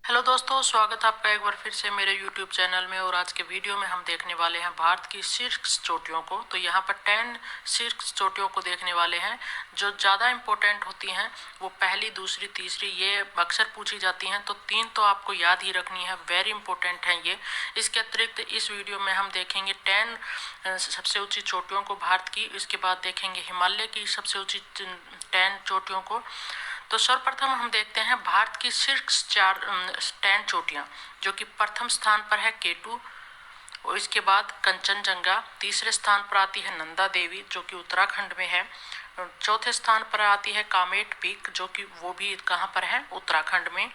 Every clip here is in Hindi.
हेलो दोस्तों, स्वागत है आपका एक बार फिर से मेरे YouTube चैनल में। और आज के वीडियो में हम देखने वाले हैं भारत की शीर्ष चोटियों को। तो यहाँ पर 10 शीर्ष चोटियों को देखने वाले हैं जो ज़्यादा इम्पोर्टेंट होती हैं। वो पहली, दूसरी, तीसरी ये अक्सर पूछी जाती हैं। तो 3 तो आपको याद ही रखनी है, वेरी इंपॉर्टेंट है ये। इसके अतिरिक्त इस वीडियो में हम देखेंगे 10 सबसे ऊँची चोटियों को भारत की। इसके बाद देखेंगे हिमालय की सबसे ऊँची 10 चोटियों को। तो सर्वप्रथम हम देखते हैं भारत की शीर्ष 10 चोटियां, जो कि प्रथम स्थान पर है केटू, और इसके बाद कंचनजंगा। तीसरे स्थान पर आती है नंदा देवी, जो कि उत्तराखंड में है। चौथे स्थान पर आती है कामेट पीक, जो कि वो भी कहाँ पर है, उत्तराखंड में।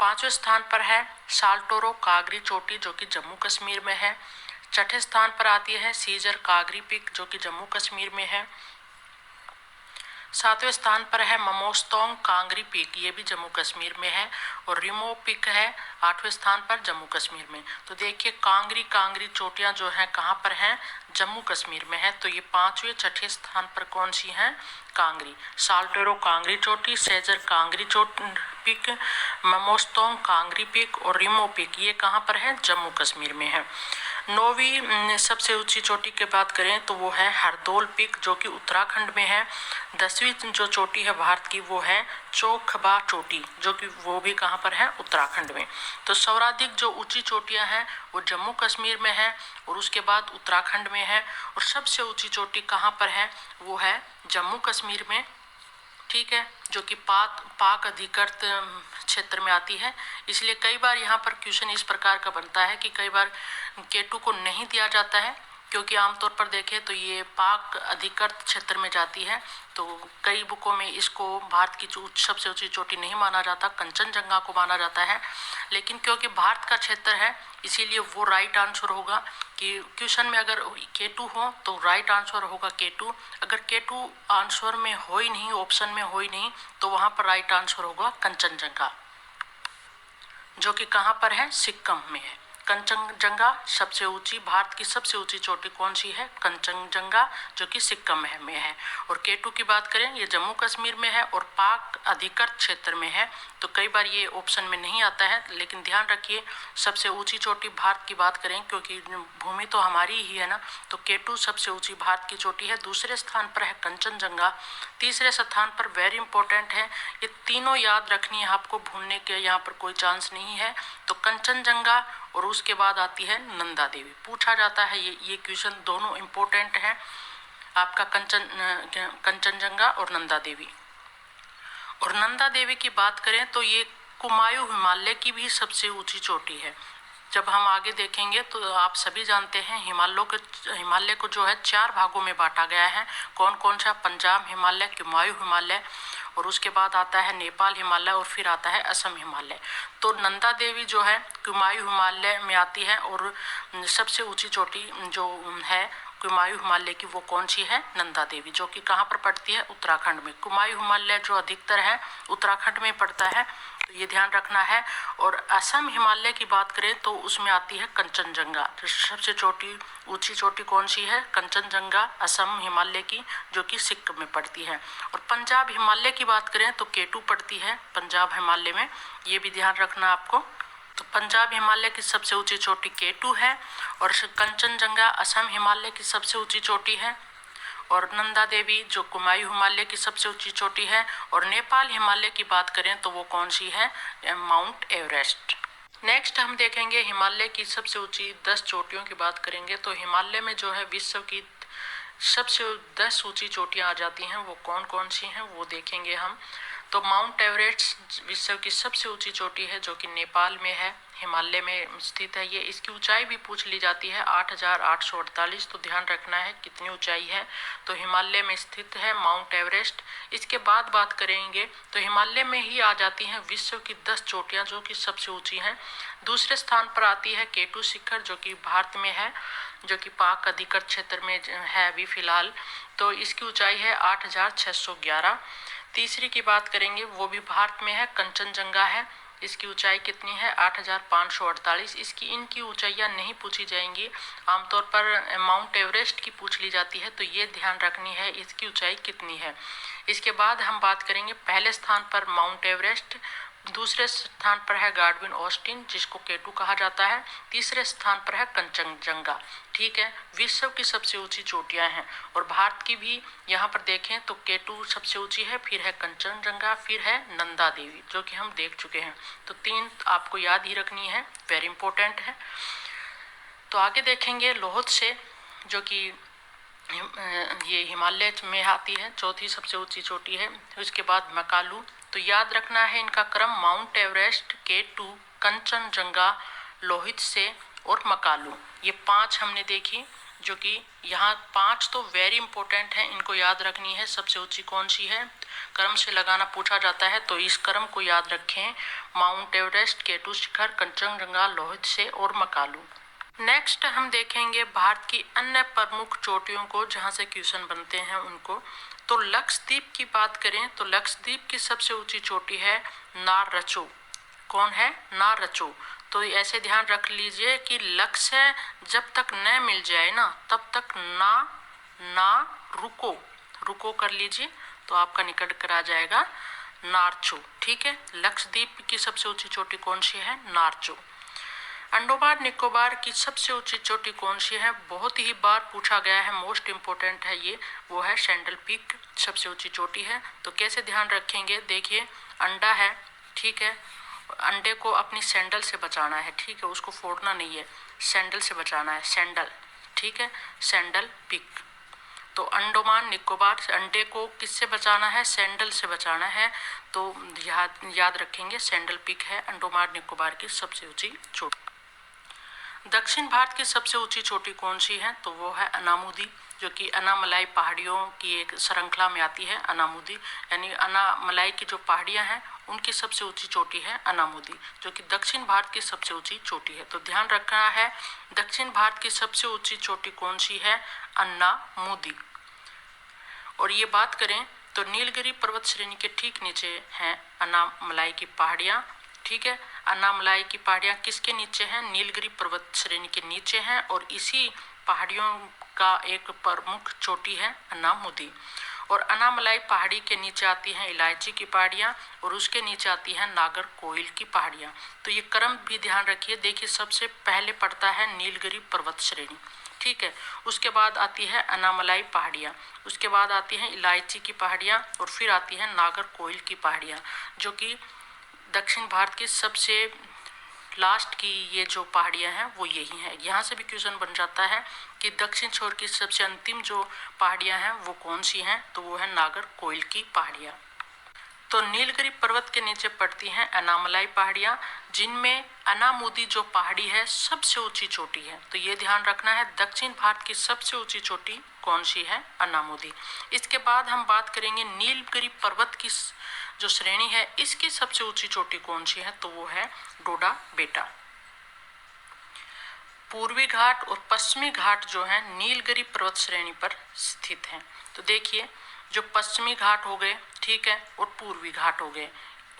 पांचवें स्थान पर है साल्टोरो कागरी चोटी, जो कि जम्मू कश्मीर में है। छठे स्थान पर आती है सीजर कागरी पीक, जो कि जम्मू कश्मीर में है। सातवें स्थान पर है ममोस्तोंग कांगरी पीक, ये भी जम्मू कश्मीर में है। और रिमो पीक है 8वें स्थान पर जम्मू कश्मीर में। तो देखिए कांगरी चोटियां जो हैं कहाँ पर हैं, जम्मू कश्मीर में है। तो ये 5वें 6ठे स्थान पर कौन सी हैं, कांगरी, साल्टोरो कांगरी चोटी, seizure Kangri peak, ममोस्तोंग Kangri peak और रिमो पीक, ये कहाँ पर है, जम्मू कश्मीर में है। 9वीं सबसे ऊंची चोटी की बात करें तो वो है हरदोल पीक, जो कि उत्तराखंड में है। 10वीं जो चोटी है भारत की वो है चोखबा चोटी, जो कि वो भी कहाँ पर है, उत्तराखंड में। तो सर्वाधिक जो ऊंची चोटियां हैं वो जम्मू कश्मीर में है, और उसके बाद उत्तराखंड में है। और सबसे ऊंची चोटी कहाँ पर है, वो है जम्मू कश्मीर में, ठीक है, जो कि पाक अधिकृत क्षेत्र में आती है। इसलिए कई बार यहाँ पर क्वेश्चन इस प्रकार का बनता है कि कई बार केटू को नहीं दिया जाता है, क्योंकि आमतौर पर देखें तो ये पाक अधिकृत क्षेत्र में जाती है। तो कई बुकों में इसको भारत की सबसे ऊंची चोटी नहीं माना जाता, कंचनजंगा को माना जाता है। लेकिन क्योंकि भारत का क्षेत्र है, इसीलिए वो राइट आंसर होगा कि क्वेश्चन में अगर केटू हो तो राइट आंसर होगा केटू। अगर केटू आंसर में हो ही नहीं, ऑप्शन में हो ही नहीं, तो वहां पर राइट आंसर होगा कंचनजंगा, जो कि कहाँ पर है, सिक्किम में है। कंचनजंगा सबसे ऊंची, भारत की सबसे ऊंची चोटी कौन सी है, कंचनजंगा, जो कि सिक्किम में है। और केटू की बात करें, ये जम्मू कश्मीर में है और पाक अधिकृत क्षेत्र में है। तो कई बार ये ऑप्शन में नहीं आता है, लेकिन ध्यान रखिए सबसे ऊंची चोटी भारत की बात करें, क्योंकि भूमि तो हमारी ही है ना, तो केटू सबसे ऊंची भारत की चोटी है। दूसरे स्थान पर है कंचनजंगा। तीसरे स्थान पर वेरी इंपॉर्टेंट है, ये तीनों याद रखनी है आपको, भूलने के यहाँ पर कोई चांस नहीं है। तो कंचनजंगा और उसके बाद आती है नंदा देवी, पूछा जाता है ये क्वेश्चन, दोनों इंपॉर्टेंट है आपका, कंचनजंगा और नंदा देवी। और नंदा देवी की बात करें तो ये कुमायूं हिमालय की भी सबसे ऊंची चोटी है। जब हम आगे देखेंगे तो आप सभी जानते हैं हिमालय को जो है 4 भागों में बांटा गया है। कौन कौन सा, पंजाब हिमालय, कुमायूं हिमालय, और उसके बाद आता है नेपाल हिमालय, और फिर आता है असम हिमालय। तो नंदा देवी जो है कुमायूं हिमालय में आती है, और सबसे ऊंची चोटी जो है कुमायूं हिमालय की वो कौन सी है, नंदा देवी, जो कि कहाँ पर पड़ती है, उत्तराखंड में। कुमायूं हिमालय जो अधिकतर है उत्तराखंड में पड़ता है, तो ये ध्यान रखना है। और असम हिमालय की बात करें तो उसमें आती है कंचनजंगा, जो सबसे ऊंची चोटी कौन सी है, कंचनजंगा असम हिमालय की, जो कि सिक्किम में पड़ती है। और पंजाब हिमालय की बात करें तो केटू पड़ती है पंजाब हिमालय में, ये भी ध्यान रखना आपको। तो पंजाब हिमालय की सबसे ऊंची चोटी केटू है, और कंचनजंगा असम हिमालय की सबसे ऊंची चोटी है, और नंदा देवी जो कुमायूं हिमालय की सबसे ऊंची चोटी है। और नेपाल हिमालय की बात करें तो वो कौन सी है, माउंट एवरेस्ट। नेक्स्ट हम देखेंगे हिमालय की सबसे ऊंची 10 चोटियों की बात करेंगे। तो हिमालय में जो है विश्व की सबसे 10 ऊंची चोटियां आ जाती हैं, वो कौन कौन सी हैं वो देखेंगे हम। तो माउंट एवरेस्ट विश्व की सबसे ऊंची चोटी है, जो कि नेपाल में है, हिमालय में स्थित है ये। इसकी ऊंचाई भी पूछ ली जाती है 8,848, तो ध्यान रखना है कितनी ऊंचाई है। तो हिमालय में स्थित है माउंट एवरेस्ट। इसके बाद बात करेंगे तो हिमालय में ही आ जाती हैं विश्व की 10 चोटियां, जो कि सबसे ऊंची हैं। दूसरे स्थान पर आती है केटू शिखर, जो कि भारत में है, जो कि पाक अधिकृत क्षेत्र में है अभी फिलहाल। तो इसकी ऊंचाई है 8,611। तीसरी की बात करेंगे, वो भी भारत में है, कंचनजंगा है। इसकी ऊंचाई कितनी है, 8,548। इनकी ऊंचाइयां नहीं पूछी जाएंगी, आमतौर पर माउंट एवरेस्ट की पूछ ली जाती है, तो ये ध्यान रखनी है इसकी ऊंचाई कितनी है। इसके बाद हम बात करेंगे पहले स्थान पर माउंट एवरेस्ट, दूसरे स्थान पर है गार्डविन ऑस्टिन, जिसको केटू कहा जाता है। तीसरे स्थान पर है कंचनजंगा। ठीक है, विश्व की सबसे ऊंची चोटियां हैं, और भारत की भी यहाँ पर देखें तो केटू सबसे ऊंची है, फिर है कंचनजंगा, फिर है नंदा देवी, जो कि हम देख चुके हैं। तो 3 आपको याद ही रखनी है, वेरी इंपॉर्टेंट है। तो आगे देखेंगे लोहत से, जो कि ये हिमालय में आती है, चौथी सबसे ऊंची चोटी है। उसके बाद मकालू। तो याद रखना है इनका क्रम, माउंट एवरेस्ट, केटू, कंचनजंगा, लोहित से और मकालू। ये 5 हमने देखी, जो कि यहाँ 5 तो वेरी इंपॉर्टेंट है, इनको याद रखनी है। सबसे ऊंची कौन सी है, क्रम से लगाना पूछा जाता है, तो इस क्रम को याद रखें, माउंट एवरेस्ट, केटू शिखर, कंचनजंगा, लोहित से और मकालू। नेक्स्ट हम देखेंगे भारत की अन्य प्रमुख चोटियों को, जहां से क्वेश्चन बनते हैं उनको। तो लक्षद्वीप की बात करें तो लक्षद्वीप की सबसे ऊंची चोटी है नारचो। कौन है, नारचो। तो ऐसे ध्यान रख लीजिए कि लक्ष्य जब तक न मिल जाए ना, तब तक ना रुको, रुको कर लीजिए, तो आपका निकट कर आ जाएगा नारचो। ठीक है, लक्षद्वीप की सबसे ऊंची चोटी कौन सी है, नारचो। अंडमान निकोबार की सबसे ऊंची चोटी कौन सी है, बहुत ही बार पूछा गया है, मोस्ट इम्पोर्टेंट है ये, वो है सैंडल पीक, सबसे ऊंची चोटी है। तो कैसे ध्यान रखेंगे, देखिए अंडा है, ठीक है, अंडे को अपनी सैंडल से बचाना है, ठीक है, उसको फोड़ना नहीं है, सैंडल से बचाना है, सैंडल, ठीक है, सैंडल पीक। तो अंडमान निकोबार से अंडे को किससे बचाना है, सैंडल से बचाना है, तो याद रखेंगे सैंडल पीक है अंडमान निकोबार की सबसे ऊंची चोटी। दक्षिण भारत की सबसे ऊंची चोटी कौन सी है, तो वो है अनामुदी, जो कि अनामलाई पहाड़ियों की एक श्रृंखला में आती है। अनामुदी यानी अनामलाई की जो पहाड़ियां हैं उनकी सबसे ऊंची चोटी है अनामुदी, जो कि दक्षिण भारत की सबसे ऊंची चोटी है। तो ध्यान रखना है, दक्षिण भारत की सबसे ऊंची चोटी कौन सी है, अनामुदी। और ये बात करें तो नीलगिरी पर्वत श्रेणी के ठीक नीचे हैं अनामलाई की पहाड़ियां। ठीक है, अनामलाई की पहाड़ियां किसके नीचे हैं, नीलगिरी पर्वत श्रेणी के नीचे हैं, और इसी पहाड़ियों का एक प्रमुख चोटी है अनामुदी। और अनामलाई पहाड़ी के नीचे आती हैं इलायची की पहाड़ियां, और उसके नीचे आती हैं नागरकोइल की पहाड़ियां। तो ये क्रम भी ध्यान रखिए, देखिए सबसे पहले पड़ता है नीलगिरी पर्वत श्रेणी, ठीक है, उसके बाद आती है अनामलाई पहाड़ियां, उसके बाद आती हैं इलायची की पहाड़ियां, और फिर आती है नागरकोइल की पहाड़ियां, जो कि दक्षिण भारत की सबसे लास्ट की ये जो पहाड़ियां हैं वो यही हैं। यहाँ से भी क्वेश्चन बन जाता है कि दक्षिण छोर की सबसे अंतिम जो पहाड़ियां हैं वो कौन सी हैं, तो वो है नागरकोइल की पहाड़ियां। तो नीलगिरी पर्वत के नीचे पड़ती हैं अनामलाई पहाड़ियां, जिनमें अनामुदी जो पहाड़ी है सबसे ऊंची चोटी है। तो ये ध्यान रखना है, दक्षिण भारत की सबसे ऊंची चोटी कौन सी है, अनामुदी। इसके बाद हम बात करेंगे नीलगिरी पर्वत की जो श्रेणी है इसकी सबसे ऊंची चोटी कौन सी है, तो वो है डोडा बेटा। पूर्वी घाट और पश्चिमी घाट जो है नीलगिरी पर्वत श्रेणी पर स्थित हैं। तो देखिए जो पश्चिमी घाट हो गए, ठीक है, और पूर्वी घाट हो गए,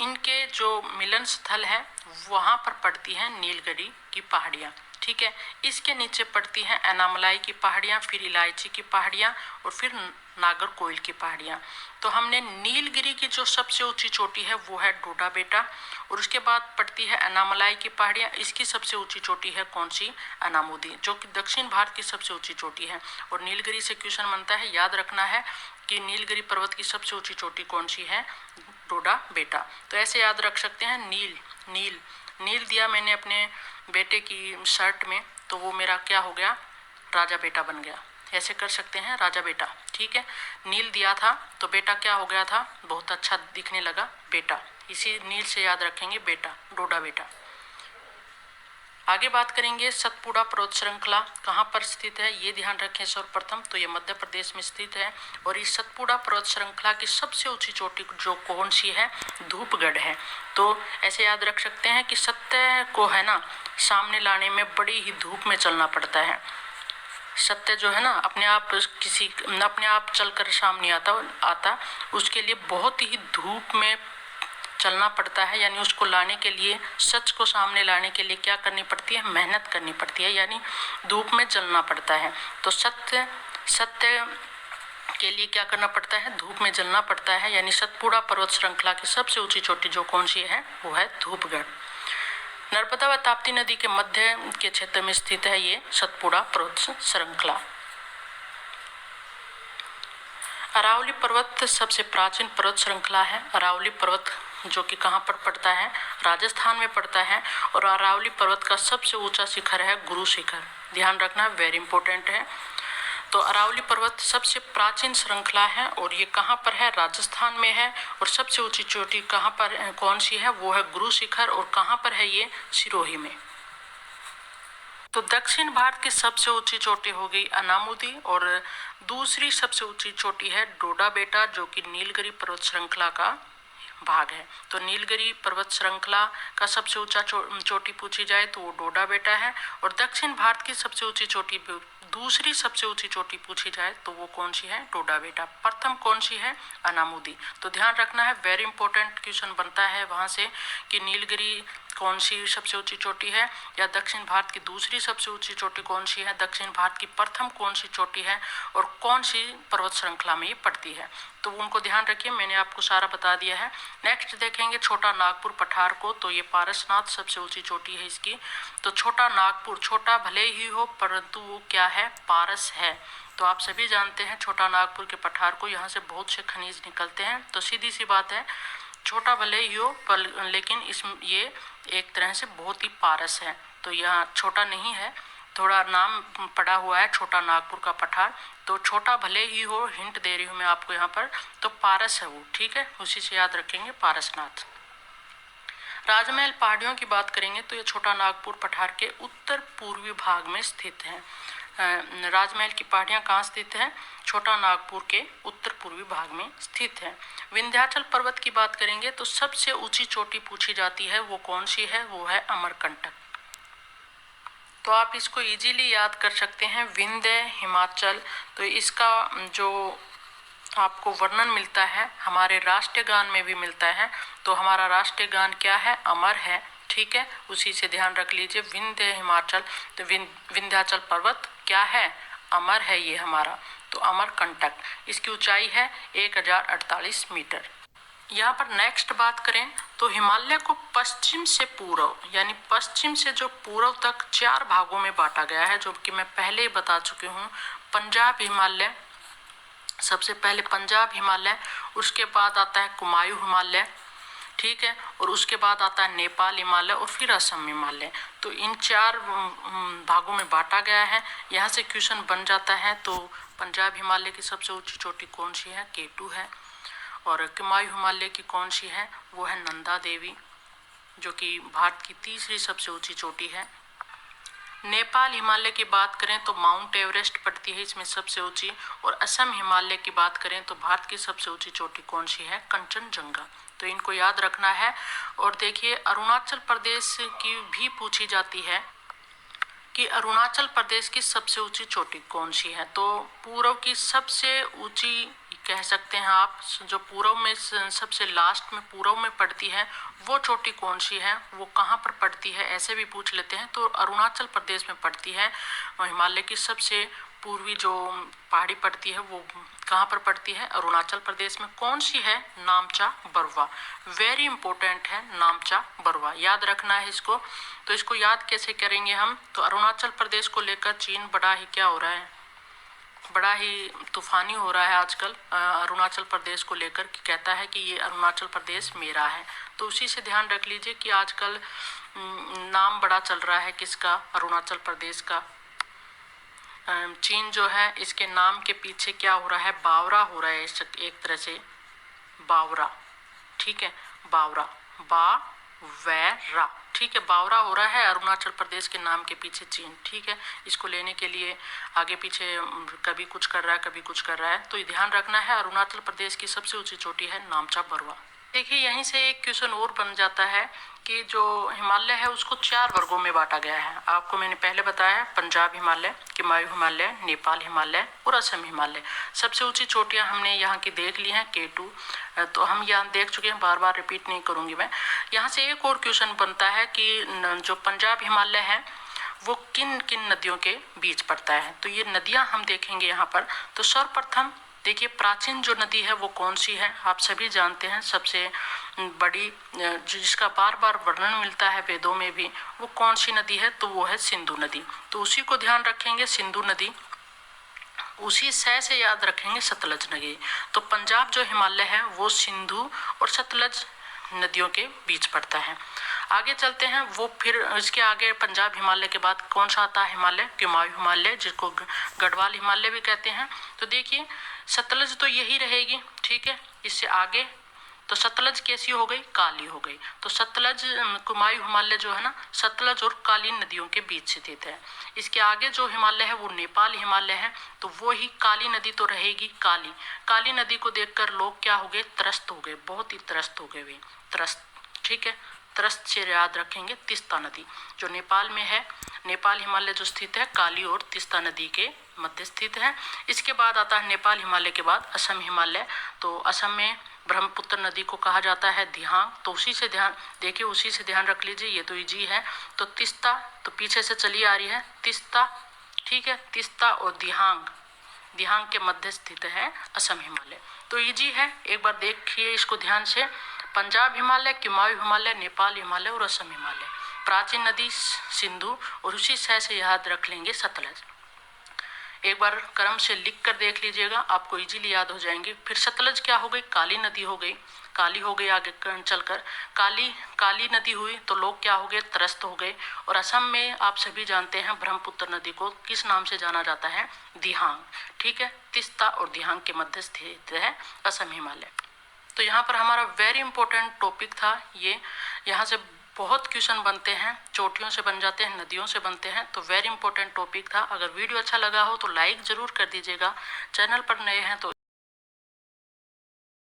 इनके जो मिलन स्थल है वहां पर पड़ती है नीलगिरी की पहाड़ियां, ठीक है। इसके नीचे पड़ती हैं अनामलाई की पहाड़ियां, फिर इलायची की पहाड़ियां, और फिर नागरकोइल की पहाड़ियां। तो हमने नीलगिरी की जो सबसे ऊंची चोटी है वो है डोडा बेटा, और उसके बाद पड़ती है अनामलाई की पहाड़ियां, इसकी सबसे ऊंची चोटी है कौन सी, अनामुदी, जो कि दक्षिण भारत की सबसे ऊंची चोटी है। और नीलगिरी से क्वेश्चन बनता है, याद रखना है कि नीलगिरी पर्वत की सबसे ऊंची चोटी कौन सी है, डोडा बेटा। तो ऐसे याद रख सकते हैं, नील नील नील दिया मैंने अपने बेटे की शर्ट में, तो वो मेरा क्या हो गया, राजा बेटा बन गया। ऐसे कर सकते हैं, राजा बेटा, ठीक है। नील दिया था तो बेटा क्या हो गया था, बहुत अच्छा दिखने लगा, बेटा, इसी नील से याद रखेंगे बेटा, डोडा बेटा। आगे बात करेंगे सतपुड़ा पर्वत श्रृंखला कहाँ पर स्थित है, ये ध्यान रखें। सर्वप्रथम तो ये मध्य प्रदेश में स्थित है, और इस सतपुड़ा पर्वत श्रृंखला की सबसे ऊंची चोटी जो कौन सी है, धूपगढ़ है। तो ऐसे याद रख सकते हैं कि सत्य को है ना सामने लाने में बड़ी ही धूप में चलना पड़ता है। सत्य जो है ना अपने आप चलकर सामने आता, उसके लिए बहुत ही धूप में चलना पड़ता है, यानी उसको लाने के लिए, सच को सामने लाने के लिए क्या करनी पड़ती है, मेहनत करनी पड़ती है, यानी धूप में जलना पड़ता है। तो सत्य के लिए क्या करना पड़ता है, धूप में जलना पड़ता है। यानी सतपुड़ा पर्वत श्रृंखला की सबसे ऊंची चोटी जो कौन सी है, वो है धूपगढ़। नर्मदा व ताप्ती नदी के मध्य के क्षेत्र में स्थित है ये सतपुड़ा पर्वत श्रृंखला। अरावली पर्वत सबसे प्राचीन पर्वत श्रृंखला है। अरावली पर्वत जो कि कहाँ पर पड़ता है, राजस्थान में पड़ता है। और अरावली पर्वत का सबसे ऊंचा शिखर है गुरु शिखर। ध्यान रखना, वेरी इंपॉर्टेंट है। तो अरावली पर्वत सबसे प्राचीन श्रृंखला है और ये कहाँ पर है, राजस्थान में है। और सबसे ऊंची चोटी कहाँ पर कौन सी है, वो है गुरु शिखर। और कहाँ पर है ये, सिरोही में। तो दक्षिण भारत की सबसे ऊंची चोटी हो गई अनामुदी और दूसरी सबसे ऊंची चोटी है डोडा बेटा जो कि नीलगिरी पर्वत श्रृंखला का भाग है। तो नीलगिरी पर्वत श्रृंखला का सबसे ऊंचा चोटी पूछी जाए तो वो डोडा बेटा है। और दक्षिण भारत की सबसे ऊंची चोटी, दूसरी सबसे ऊंची चोटी पूछी जाए तो वो कौन सी है, डोडा बेटा। प्रथम कौन सी है, अनामुदी। तो ध्यान रखना है, वेरी इंपॉर्टेंट क्वेश्चन बनता है वहां से कि नीलगिरी कौन सी सबसे ऊंची चोटी है, या दक्षिण भारत की दूसरी सबसे ऊंची चोटी कौन सी है, दक्षिण भारत की प्रथम कौन सी चोटी है और कौन सी पर्वत श्रृंखला में ये पड़ती है। तो उनको ध्यान रखिए, मैंने आपको सारा बता दिया है। नेक्स्ट देखेंगे छोटा नागपुर पठार को। तो ये पारसनाथ सबसे ऊंची चोटी है इसकी। तो छोटा नागपुर, छोटा भले ही हो परंतु वो क्या है, पारस है। तो आप सभी जानते हैं छोटा नागपुर के पठार को, यहाँ से बहुत से खनिज निकलते हैं। तो सीधी सी बात है, छोटा भले ही हो पर लेकिन ये एक तरह से बहुत ही पारस है। तो यहाँ छोटा नहीं है, थोड़ा नाम पड़ा हुआ है छोटा नागपुर का पठार। तो छोटा भले ही हो, हिंट दे रही हूँ मैं आपको यहाँ पर, तो पारस है वो, ठीक है, उसी से याद रखेंगे, पारसनाथ। राजमहल पहाड़ियों की बात करेंगे तो ये छोटा नागपुर पठार के उत्तर पूर्वी भाग में स्थित है। राजमहल की पहाड़ियाँ कहाँ स्थित है, छोटा नागपुर के उत्तर पूर्वी भाग में स्थित है। विंध्याचल पर्वत की बात करेंगे तो सबसे ऊंची चोटी पूछी जाती है, वो कौन सी है, वो है अमरकंटक। तो आप इसको इजीली याद कर सकते हैं, विंध्य हिमाचल। तो इसका जो आपको वर्णन मिलता है हमारे राष्ट्रीय गान में भी मिलता है। तो हमारा राष्ट्रीय गान क्या है, अमर है, ठीक है, उसी से ध्यान रख लीजिए, विंध्य हिमाचल। तो विंध्याचल पर्वत क्या है, अमर है ये हमारा। तो अमरकंटक, इसकी ऊंचाई है 1048 मीटर। यहाँ पर नेक्स्ट बात करें तो हिमालय को पश्चिम से पूर्व, यानी पश्चिम से जो पूर्व तक 4 भागों में बांटा गया है, जो कि मैं पहले ही बता चुकी हूँ। पंजाब हिमालय, सबसे पहले पंजाब हिमालय, उसके बाद आता है कुमायूं हिमालय, ठीक है, और उसके बाद आता है नेपाल हिमालय और फिर असम हिमालय। तो इन 4 भागों में बांटा गया है। यहाँ से क्वेश्चन बन जाता है। तो पंजाब हिमालय की सबसे ऊंची चोटी कौन सी है, K2 है। और कुमायूं हिमालय की कौन सी है, वो है नंदा देवी, जो कि भारत की तीसरी सबसे ऊंची चोटी है। नेपाल हिमालय की बात करें तो माउंट एवरेस्ट पड़ती है इसमें सबसे ऊंची। और असम हिमालय की बात करें तो भारत की सबसे ऊंची चोटी कौन सी है, कंचनजंगा। तो इनको याद रखना है। और देखिए अरुणाचल प्रदेश की भी पूछी जाती है कि अरुणाचल प्रदेश की सबसे ऊंची चोटी कौन सी है। तो पूर्व की सबसे ऊंची कह सकते हैं आप, जो पूर्व में सबसे लास्ट में पूर्व में पड़ती है, वो चोटी कौन सी है, वो कहाँ पर पड़ती है, ऐसे भी पूछ लेते हैं। तो अरुणाचल प्रदेश में पड़ती है। हिमालय की सबसे पूर्वी जो पहाड़ी पड़ती है वो कहाँ पर पड़ती है, अरुणाचल प्रदेश में। कौन सी है, नामचा बरुआ। वेरी इंपॉर्टेंट है नामचा बरुआ, याद रखना है इसको। तो इसको याद कैसे करेंगे हम, तो अरुणाचल प्रदेश को लेकर चीन बड़ा ही क्या हो रहा है, बड़ा ही तूफानी हो रहा है आजकल अरुणाचल प्रदेश को लेकर, कि कहता है कि ये अरुणाचल प्रदेश मेरा है। तो उसी से ध्यान रख लीजिए कि आजकल नाम बड़ा चल रहा है किसका, अरुणाचल प्रदेश का। चीन जो है इसके नाम के पीछे क्या हो रहा है, बावरा हो रहा है, एक तरह से बावरा, ठीक है, बावरा, बावरा, ठीक है, बावरा हो रहा है अरुणाचल प्रदेश के नाम के पीछे चीन, ठीक है। इसको लेने के लिए आगे पीछे कभी कुछ कर रहा है, कभी कुछ कर रहा है। तो ध्यान रखना है, अरुणाचल प्रदेश की सबसे ऊंची चोटी है नामचा बरुआ। देखिए यहीं से एक क्वेश्चन और बन जाता है कि जो हिमालय है उसको 4 वर्गों में बांटा गया है। आपको मैंने पहले बताया, पंजाब हिमालय, कुमायूं हिमालय, नेपाल हिमालय और असम हिमालय। सबसे ऊंची चोटियां हमने यहाँ की देख ली हैं, K2, तो हम यहाँ देख चुके हैं, बार बार रिपीट नहीं करूँगी मैं। यहाँ से एक और क्वेश्चन बनता है कि जो पंजाब हिमालय है वो किन किन नदियों के बीच पड़ता है। तो ये नदियाँ हम देखेंगे यहाँ पर। तो सर्वप्रथम देखिए प्राचीन जो नदी है वो कौन सी है, आप सभी जानते हैं। सबसे बड़ी जिसका बार बार वर्णन मिलता है वेदों में भी, वो कौन सी नदी है, तो वो है सिंधु नदी। तो उसी को ध्यान रखेंगे, सिंधु नदी। उसी से याद रखेंगे सतलज नदी। तो पंजाब जो हिमालय है वो सिंधु और सतलज नदियों के बीच पड़ता है। आगे चलते हैं, वो फिर इसके आगे पंजाब हिमालय के बाद कौन सा आता है हिमालय, कुमाऊं हिमालय, जिसको गढ़वाल हिमालय भी कहते हैं। तो देखिए सतलज तो यही रहेगी, ठीक है। इससे आगे तो सतलज कैसी हो गई, काली हो गई। तो सतलज कुमाऊं हिमालय जो है ना, सतलज और काली नदियों के बीच स्थित है। इसके आगे जो हिमालय है वो नेपाल हिमालय है। तो वो ही काली नदी तो रहेगी, काली। काली नदी को देखकर लोग क्या हो गए, त्रस्त हो गए, बहुत ही त्रस्त हो गए वे, त्रस्त, ठीक है। त्रस्त से याद रखेंगे तीस्ता नदी जो नेपाल में है। नेपाल हिमालय जो स्थित है काली और तीस्ता नदी के मध्य स्थित है। इसके बाद आता है नेपाल हिमालय के बाद असम हिमालय। तो असम में ब्रह्मपुत्र नदी को कहा जाता है दिहांग। तो उसी से ध्यान देखिए, उसी से ध्यान रख लीजिए, ये तो इजी है। तो तीस्ता तो पीछे से चली आ रही है तीस्ता, ठीक है। तीस्ता और दिहांग, दिहांग के मध्य स्थित है असम हिमालय। तो इजी है, एक बार देखिए इसको ध्यान से। पंजाब हिमालय, कुमाऊं हिमालय, नेपाल हिमालय और असम हिमालय। प्राचीन नदी सिंधु और उसी से याद रख लेंगे सतलज। एक बार क्रम से लिख कर देख लीजिएगा, आपको इजीली याद हो जाएंगे। फिर सतलज क्या हो गई, काली नदी हो गई, काली हो गई। आगे चलकर काली नदी हुई तो लोग क्या हो गए, त्रस्त हो गए। और असम में आप सभी जानते हैं ब्रह्मपुत्र नदी को किस नाम से जाना जाता है, दिहांग, ठीक है। तीस्ता और दिहांग के मध्य स्थित है असम हिमालय। तो यहाँ पर हमारा वेरी इंपॉर्टेंट टॉपिक था ये। यहाँ से बहुत क्वेश्चन बनते हैं, चोटियों से बन जाते हैं, नदियों से बनते हैं। तो वेरी इंपॉर्टेंट टॉपिक था। अगर वीडियो अच्छा लगा हो तो लाइक ज़रूर कर दीजिएगा। चैनल पर नए हैं तो